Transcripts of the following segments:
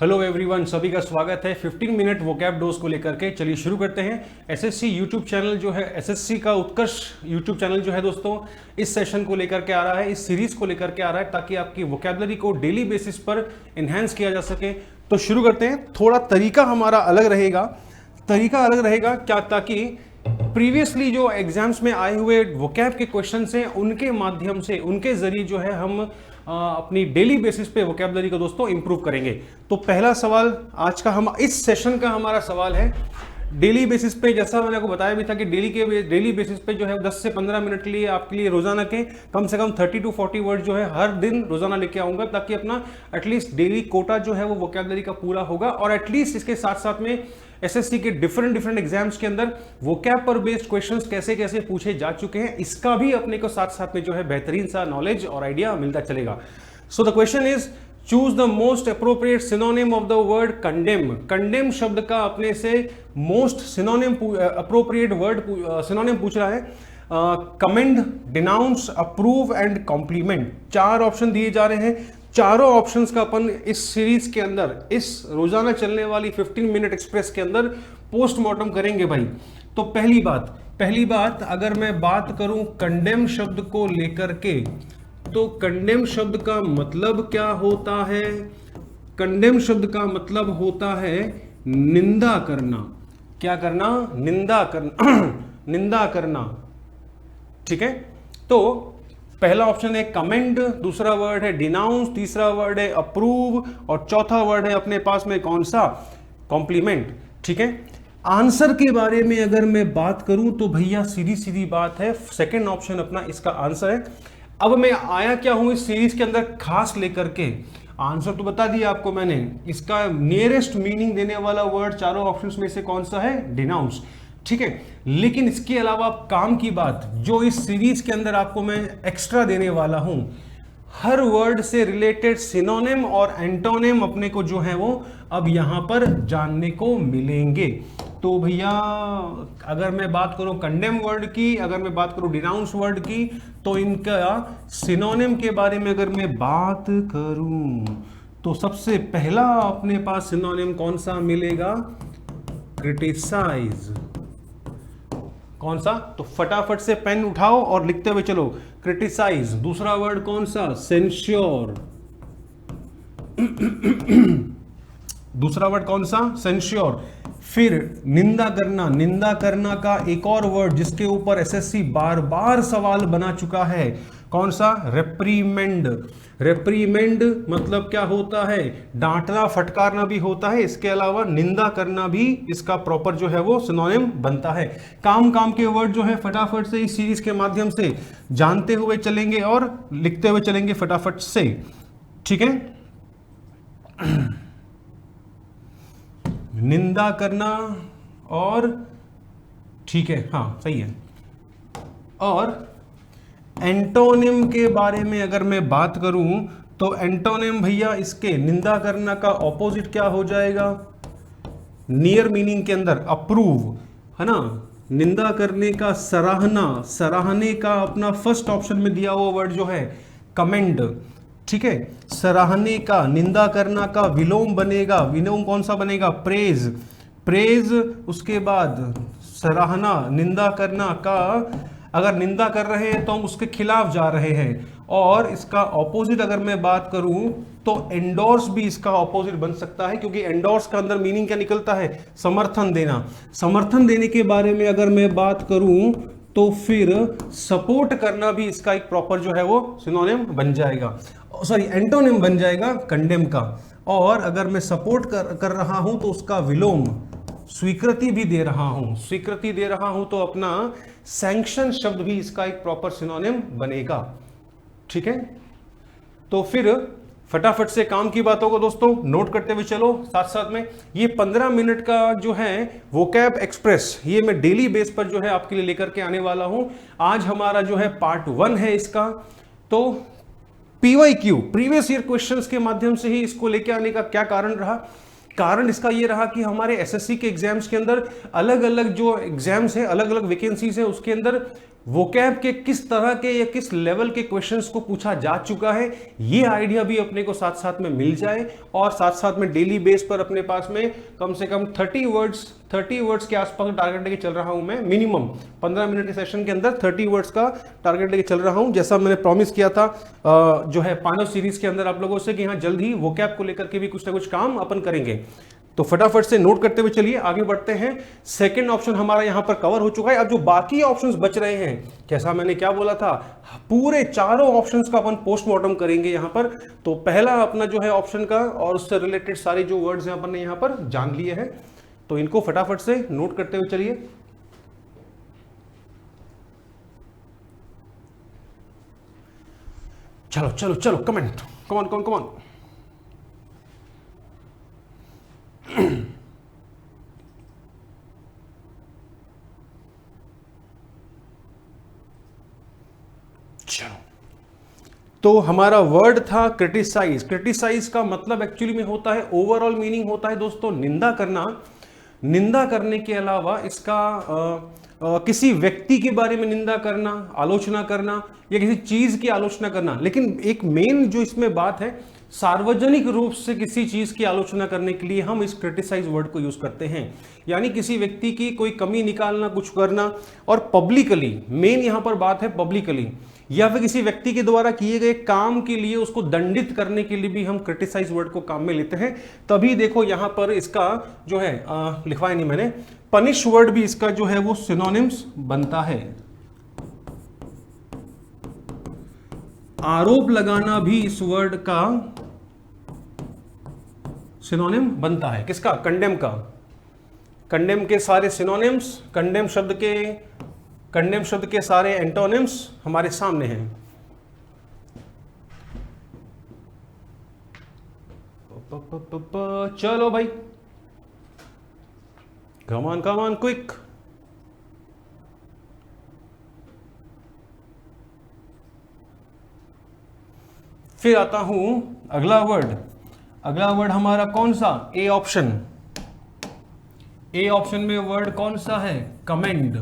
Hello everyone, सभी का स्वागत है 15 मिनट वोकैब डोज को लेकर के। चलिए शुरू करते हैं। एसएससी यूट्यूब चैनल जो है, एसएससी का उत्कर्ष यूट्यूब चैनल जो है दोस्तों, इस सेशन को लेकर के आ रहा है, इस सीरीज को लेकर के आ रहा है ताकि आपकी वोकैबुलरी को डेली बेसिस पर इन्हेंस किया जा सके। तो शुरू करते हैं। थोड़ा तरीका हमारा अलग रहेगा, क्या, ताकि प्रीवियसली जो एग्जाम्स में आए हुए वोकैब के क्वेश्चंस हैं उनके माध्यम से, उनके जरिए जो है हम अपनी डेली बेसिस पे वोकैबुलरी को दोस्तों इंप्रूव करेंगे। तो पहला सवाल आज का, हम इस सेशन का हमारा सवाल है डेली बेसिस पे। जैसा मैंने आपको बताया भी था कि डेली बेसिस पे जो है 10 से 15 मिनट के लिए आपके लिए रोजाना के कम से कम 30 to 40 वर्ड जो है हर दिन रोजाना लेके आऊंगा, ताकि अपना एटलीस्ट डेली कोटा जो है वो वोकैबुलरी का पूरा होगा। और एटलीस्ट इसके साथ साथ में एसएससी के डिफरेंट एग्जाम्स के अंदर वोकैब पर बेस्ड क्वेश्चंस कैसे कैसे पूछे जा चुके हैं, इसका भी अपने को साथ साथ में जो है बेहतरीन सा नॉलेज और आइडिया मिलता चलेगा। So the question is, choose the most appropriate synonym of the word condemn. Condemn शब्द का अपने से most synonym appropriate word synonym पूछ रहा है। Commend, denounce, approve and compliment, 4 option दिए जा रहे हैं। चारों ऑप्शंस का अपन इस सीरीज के अंदर, इस रोजाना चलने वाली 15 मिनट एक्सप्रेस के अंदर पोस्टमार्टम करेंगे भाई। तो पहली बात अगर मैं बात करूं कंडेम शब्द को लेकर के, तो कंडेम शब्द का मतलब क्या होता है? कंडेम शब्द का मतलब होता है निंदा करना। क्या करना? निंदा करना निंदा करना। ठीक है, तो पहला ऑप्शन है कमेंट, दूसरा वर्ड है डिनाउंस, तीसरा वर्ड है अप्रूव और चौथा वर्ड है अपने पास में कौन सा? कॉम्प्लीमेंट। ठीक है, आंसर के बारे में अगर मैं बात करूं तो भैया सीधी बात है, सेकंड ऑप्शन अपना इसका आंसर है। अब मैं आया क्या हूं इस सीरीज के अंदर खास लेकर के, आंसर तो बता दिया आपको मैंने, इसका नियरेस्ट मीनिंग देने वाला वर्ड चारों ऑप्शंस में से कौन सा है? डिनाउंस। ठीक है, लेकिन इसके अलावा काम की बात जो इस सीरीज के अंदर आपको मैं एक्स्ट्रा देने वाला हूं, हर वर्ड से रिलेटेड सिनोनिम और एंटोनिम अपने को जो है वो अब यहां पर जानने को मिलेंगे। तो भैया अगर मैं बात करूं कंडेम वर्ड की, अगर मैं बात करूं डिनाउंस वर्ड की, तो इनका सिनोनिम के बारे में अगर मैं बात करूं तो सबसे पहला अपने पास सिनोनिम कौन सा मिलेगा? क्रिटिसाइज। कौन सा? तो फटाफट से पेन उठाओ और लिखते हुए चलो, क्रिटिसाइज। दूसरा वर्ड कौन सा? सेंश्योर। दूसरा वर्ड कौन सा? सेंश्योर। फिर निंदा करना, निंदा करना का एक और वर्ड जिसके ऊपर एसएससी बार बार सवाल बना चुका है, कौन सा? रेप्रीमेंड। रेप्रीमेंड मतलब क्या होता है? डांटना, फटकारना भी होता है। इसके अलावा निंदा करना भी इसका प्रॉपर जो है वो सिनोनिम बनता है। काम के वर्ड जो है फटाफट से इस सीरीज के माध्यम से जानते हुए चलेंगे और लिखते हुए चलेंगे फटाफट से। ठीक है, निंदा करना और, ठीक है, हाँ सही है। और एंटोनिम के बारे में अगर मैं बात करूं तो एंटोनिम भैया इसके निंदा करना का ऑपोजिट क्या हो जाएगा? नियर मीनिंग के अंदर अप्रूव, है ना। निंदा करने का सराहना, सराहने का अपना फर्स्ट ऑप्शन में दिया हुआ वर्ड जो है कमेंड। ठीक है, सराहने का, निंदा करना का विलोम बनेगा, विलोम कौन सा बनेगा? प्रेज। प्रेज, उसके बाद सराहना, निंदा करना का, अगर निंदा कर रहे हैं तो हम उसके खिलाफ जा रहे हैं। और इसका ऑपोजिट अगर मैं बात करूं तो एंडोर्स भी इसका ऑपोजिट बन सकता है, क्योंकि एंडोर्स का अंदर मीनिंग क्या निकलता है? समर्थन देना। समर्थन देने के बारे में अगर मैं बात करूं तो फिर सपोर्ट करना भी इसका एक प्रॉपर जो है वो सिनोनिम बन जाएगा, सॉरी एंटोनिम बन जाएगा कंडेम का। और अगर मैं सपोर्ट कर रहा हूं तो उसका विलोम स्वीकृति भी दे रहा हूं, स्वीकृति दे रहा हूं तो अपना सैंक्शन शब्द भी इसका एक प्रॉपर सिनोनिम बनेगा। ठीक है, तो फिर फटाफट से काम की बातों को दोस्तों नोट करते हुए चलो। साथ साथ में ये 15 मिनट का जो है वोकैब एक्सप्रेस, ये मैं डेली बेस पर जो है आपके लिए लेकर के आने वाला हूं। आज हमारा जो है पार्ट 1 है इसका। तो PYQ, प्रीवियस ईयर क्वेश्चंस के माध्यम से ही इसको लेके आने का क्या कारण रहा? कारण इसका ये रहा कि हमारे एसएससी के एग्जाम्स के अंदर अलग अलग जो एग्जाम्स है, अलग अलग वैकेंसीज है, उसके अंदर वोकैब के किस तरह के या किस लेवल के क्वेश्चंस को पूछा जा चुका है, ये आइडिया भी अपने को साथ साथ में मिल जाए, और साथ साथ में डेली बेस पर अपने पास में कम से कम 30 वर्ड्स के आसपास टारगेट लेके चल रहा हूं मैं। मिनिमम 15 मिनट के सेशन के अंदर 30 वर्ड्स का टारगेट लेके चल रहा हूं, जैसा मैंने प्रॉमिस किया था जो है पांचों सीरीज के अंदर आप लोगों से कि हाँ जल्द ही वोकैब को लेकर के भी कुछ ना कुछ काम अपन करेंगे। तो फटाफट से नोट करते हुए चलिए आगे बढ़ते हैं। सेकंड ऑप्शन हमारा यहां पर कवर हो चुका है। अब जो बाकी ऑप्शंस बच रहे हैं, कैसा मैंने क्या बोला था, पूरे चारों ऑप्शंस का अपन पोस्टमार्टम करेंगे यहां पर। तो पहला अपना जो है ऑप्शन का और उससे रिलेटेड सारे जो वर्ड्स हैं अपन ने यहां पर जान लिए हैं, तो इनको फटाफट से नोट करते हुए चलिए। चलो चलो चलो कमेंट, कमान कमान कमान। चलो, तो हमारा वर्ड था क्रिटिसाइज। क्रिटिसाइज का मतलब एक्चुअली में होता है, ओवरऑल मीनिंग होता है दोस्तों निंदा करना। निंदा करने के अलावा इसका किसी व्यक्ति के बारे में निंदा करना, आलोचना करना, या किसी चीज की आलोचना करना। लेकिन एक मेन जो इसमें बात है, सार्वजनिक रूप से किसी चीज की आलोचना करने के लिए हम इस क्रिटिसाइज वर्ड को यूज करते हैं। यानी किसी व्यक्ति की कोई कमी निकालना, कुछ करना, और पब्लिकली, मेन यहां पर बात है पब्लिकली, या फिर किसी व्यक्ति के द्वारा किए गए काम के लिए उसको दंडित करने के लिए भी हम क्रिटिसाइज वर्ड को काम में लेते हैं। तभी देखो यहां पर इसका जो है लिखवाया नहीं मैंने, पनिश वर्ड भी इसका जो है वो सिनोनिम्स बनता है। आरोप लगाना भी इस वर्ड का सिनोनिम बनता है। किसका? कंडेम का। कंडेम के सारे सिनोनिम्स, कंडेम शब्द के सारे एंटोनिम्स हमारे सामने हैं। चलो भाई, कम ऑन क्विक। फिर आता हूं अगला वर्ड। अगला वर्ड हमारा कौन सा? A option. ए ऑप्शन में वर्ड कौन सा है? कमेंड।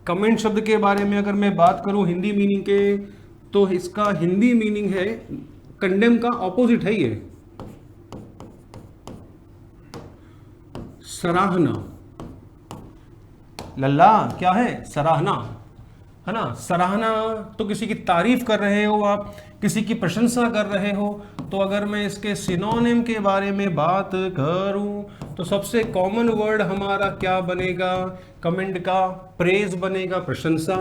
कमेंट शब्द के बारे में अगर मैं बात करूं हिंदी मीनिंग के, तो इसका हिंदी मीनिंग है, कंडेम का ऑपोजिट है ये, सराहना। लल्ला क्या है? सराहना, है ना। सराहना तो किसी की तारीफ कर रहे हो आप, किसी की प्रशंसा कर रहे हो। तो अगर मैं इसके सिनोनिम के बारे में बात करूं, तो सबसे कॉमन वर्ड हमारा क्या बनेगा? कमेंड का प्रेज बनेगा, प्रशंसा।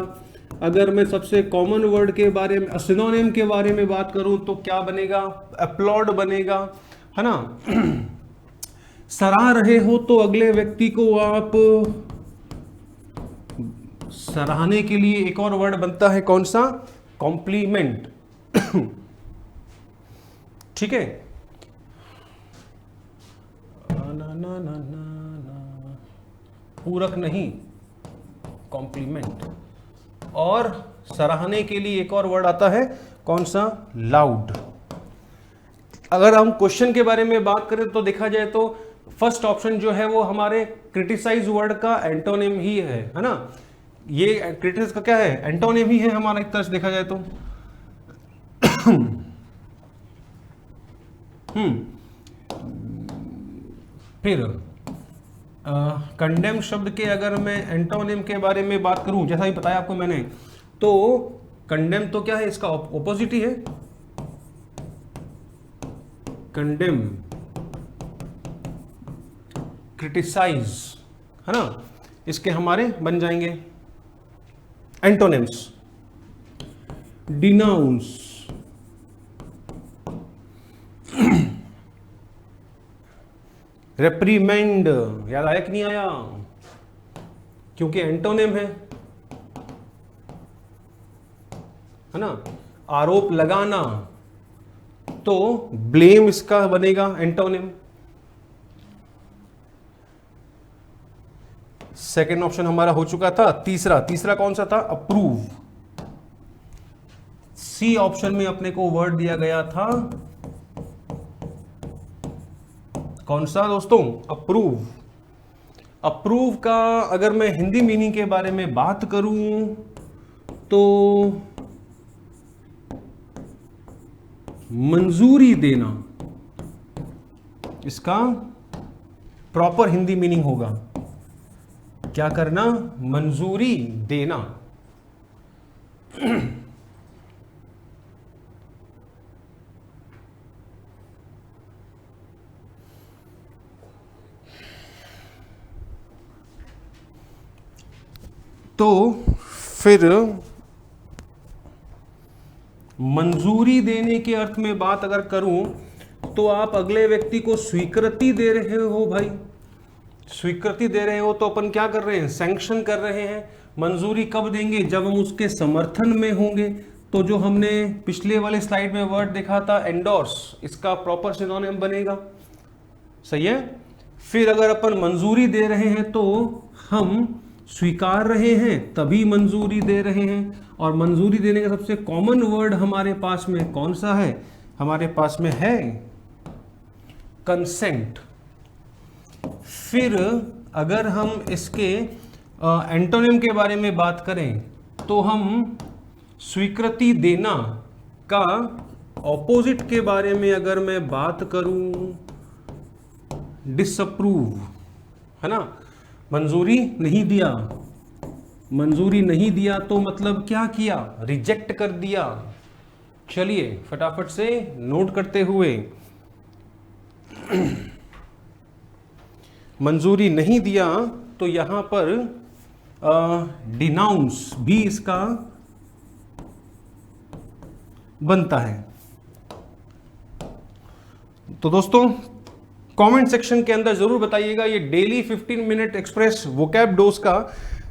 अगर मैं सबसे कॉमन वर्ड के बारे में, सिनोनिम के बारे में बात करूं, तो क्या बनेगा? अपलॉड बनेगा, है ना। सराह रहे हो तो अगले व्यक्ति को आप सराहने के लिए एक और वर्ड बनता है, कौन सा? कॉम्प्लीमेंट। ठीक है। पूरक नहीं, कॉम्प्लीमेंट। और सराहने के लिए एक और वर्ड आता है, कौन सा? लाउड। अगर हम क्वेश्चन के बारे में बात करें तो देखा जाए तो फर्स्ट ऑप्शन जो है वो हमारे क्रिटिसाइज वर्ड का एंटोनिम ही है ना। ये क्रिटिसाइज का क्या है? एंटोनिम ही है हमारा, एक तरह से देखा जाए तो। फिर कंडेम शब्द के अगर मैं एंटोनिम के बारे में बात करूं, जैसा ही बताया आपको मैंने, तो कंडेम तो क्या है? इसका ऑपोजिट ही है, कंडेम। क्रिटिसाइज, है ना, इसके हमारे बन जाएंगे एंटोनिम्स। डिनाउंस, रेप्रीमेंड, याद आया कि नहीं आया? क्योंकि एंटोनिम है ना। आरोप लगाना, तो ब्लेम इसका बनेगा एंटोनिम। सेकेंड ऑप्शन हमारा हो चुका था। तीसरा कौन सा था? अप्रूव। सी ऑप्शन में अपने को वर्ड दिया गया था, कौन सा दोस्तों? अप्रूव। अप्रूव का अगर मैं हिंदी मीनिंग के बारे में बात करूं तो मंजूरी देना, इसका प्रॉपर हिंदी मीनिंग होगा क्या करना, मंजूरी देना। तो फिर मंजूरी देने के अर्थ में बात अगर करूं तो आप अगले व्यक्ति को स्वीकृति दे रहे हो भाई, स्वीकृति दे रहे हो तो अपन क्या कर रहे हैं, सैंक्शन कर रहे हैं। मंजूरी कब देंगे, जब हम उसके समर्थन में होंगे। तो जो हमने पिछले वाले स्लाइड में वर्ड देखा था एंडोर्स, इसका प्रॉपर सिनोनिम बनेगा, सही है। फिर अगर अपन मंजूरी दे रहे हैं तो हम स्वीकार रहे हैं तभी मंजूरी दे रहे हैं। और मंजूरी देने का सबसे कॉमन वर्ड हमारे पास में कौन सा है, हमारे पास में है कंसेंट। फिर अगर हम इसके एंटोनिम के बारे में बात करें तो हम स्वीकृति देना का ऑपोजिट के बारे में अगर मैं बात करूं, डिसअप्रूव, है ना। मंजूरी नहीं दिया, मंजूरी नहीं दिया तो मतलब क्या किया, रिजेक्ट कर दिया। चलिए फटाफट से नोट करते हुए, मंजूरी नहीं दिया तो यहां पर डिनाउंस भी इसका बनता है। तो दोस्तों कमेंट सेक्शन के अंदर जरूर बताइएगा ये daily 15 minute express vocab dose का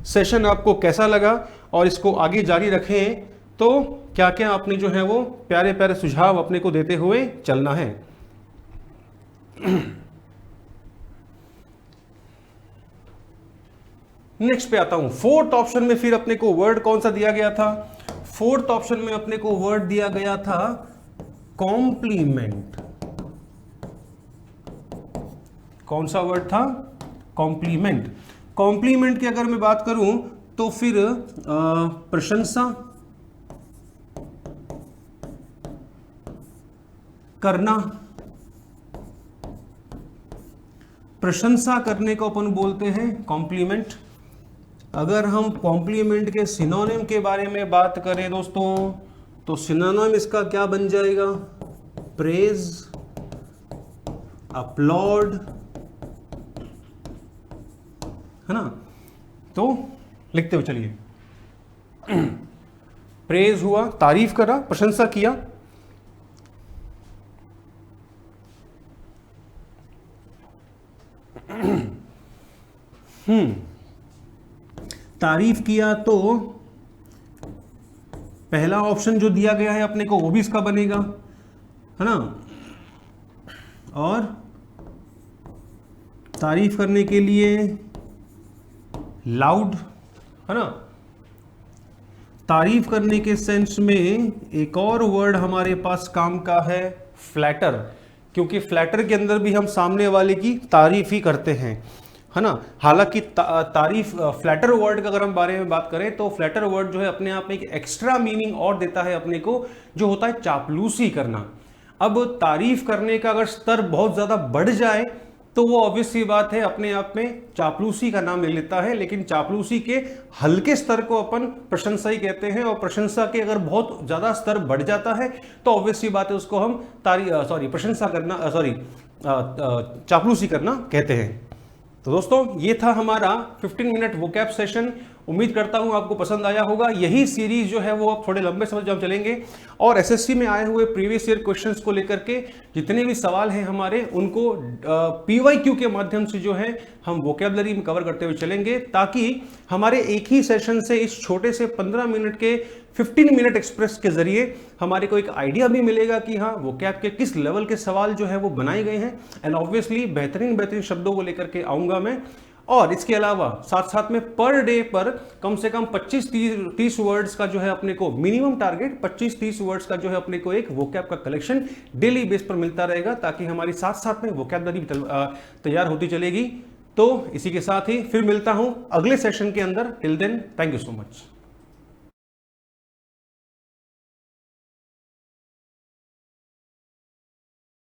सेशन आपको कैसा लगा, और इसको आगे जारी रखें तो क्या क्या आपने जो है वो प्यारे प्यारे सुझाव अपने को देते हुए चलना है। नेक्स्ट पे आता हूं, फोर्थ ऑप्शन में फिर अपने को वर्ड कौन सा दिया गया था, फोर्थ ऑप्शन में अपने को वर्ड दिया गया था कॉम्प्लीमेंट। कौन सा वर्ड था, कॉम्प्लीमेंट। कॉम्प्लीमेंट की अगर मैं बात करूं तो फिर प्रशंसा करना, प्रशंसा करने को अपन बोलते हैं कॉम्प्लीमेंट। अगर हम कॉम्प्लीमेंट के सिनोनिम के बारे में बात करें दोस्तों तो सिनोनिम इसका क्या बन जाएगा, प्रेज, अपलॉड, है ना। तो लिखते हुए चलिए, प्रेज हुआ, तारीफ करा, प्रशंसा किया। तारीफ किया तो पहला ऑप्शन जो दिया गया है अपने को वो भी इसका बनेगा, है ना। और तारीफ करने के लिए लाउड, है ना। तारीफ करने के सेंस में एक और वर्ड हमारे पास काम का है फ्लैटर, क्योंकि फ्लैटर के अंदर भी हम सामने वाले की तारीफ ही करते हैं, है ना। हालांकि तारीफ, फ्लैटर वर्ड का अगर हम बारे में बात करें तो फ्लैटर वर्ड जो है अपने आप में एक एक्स्ट्रा मीनिंग और देता है अपने को, जो होता है चापलूसी करना। अब तारीफ करने का अगर स्तर बहुत ज्यादा बढ़ जाए तो वो ऑब्वियस सी बात है अपने आप में चापलूसी का नाम ले लेता है, लेकिन चापलूसी के हल्के स्तर को अपन प्रशंसा ही कहते हैं, और प्रशंसा के अगर बहुत ज्यादा स्तर बढ़ जाता है तो ऑब्वियस सी बात है उसको हम प्रशंसा करना, चापलूसी करना कहते हैं। तो दोस्तों ये था हमारा 15 मिनट वोकैब सेशन। उम्मीद करता हूं आपको पसंद आया होगा। यही सीरीज जो है वो अब थोड़े लंबे समय जो हम चलेंगे, और एसएससी में आए हुए प्रीवियस ईयर क्वेश्चंस को लेकर के जितने भी सवाल हैं हमारे, उनको पीवाईक्यू के माध्यम से जो है हम वोकैबुलरी में कवर करते हुए चलेंगे, ताकि हमारे एक ही सेशन से इस छोटे से 15 मिनट के 15 मिनट एक्सप्रेस के जरिए हमारे को एक आइडिया भी मिलेगा कि हाँ वोकैब के किस लेवल के सवाल जो है वो बनाए गए हैं। एंड ऑब्वियसली बेहतरीन शब्दों को लेकर के आऊंगा मैं। और इसके अलावा साथ साथ में पर डे पर कम से कम 25-30 वर्ड्स का जो है अपने को मिनिमम टारगेट, 25-30 वर्ड्स का जो है अपने को एक वोकैब का कलेक्शन डेली बेस पर मिलता रहेगा, ताकि हमारी साथ साथ में वोकैबुलरी तैयार होती चलेगी। तो इसी के साथ ही फिर मिलता हूं अगले सेशन के अंदर। Till then thank you so much.